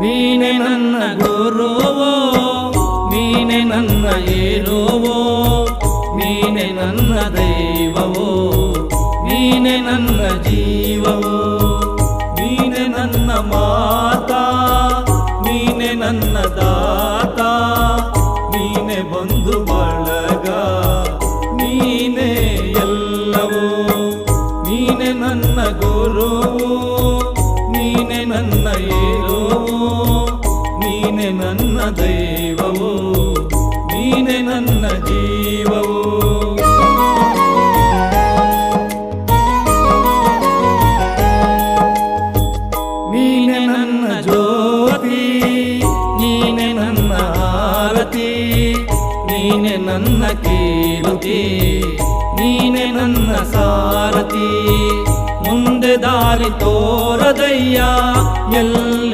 ನೀನೆ ನನ್ನ ಗುರುವೋ, ನೀನೆ ನನ್ನ ಏರುವೋ, ನೀನೆ ನನ್ನ ದೈವವೋ, ನೀನೆ ನನ್ನ ಜೀವವೋ, ನೀನೆ ನನ್ನ ಮಾತಾ, ನೀನೆ ನನ್ನ ದಾತ, ನೀನೆ ಬಂಧು ಬಳಗ, ನೀನೆ ಎಲ್ಲವೋ, ನೀನೆ ನನ್ನ ಗುರುವು, ನೀನೆ ನನ್ನ ಏರುವೋ, ನೀನೆ ನನ್ನ ದೈವವೋ, ನೀನೆ ನನ್ನ ಜೀವವೋ. ನೀನೆ ನನ್ನ ಜ್ಯೋತಿ, ನೀನೆ ನನ್ನ ಆರತಿ, ನೀನೆ ನನ್ನ ಕೀರ್ತಿ, ನೀನೆ ನನ್ನ ಸಾರಥಿ, ಮುಂದೆ ದಾರಿ ತೋರದಯ್ಯ ಎಲ್ಲ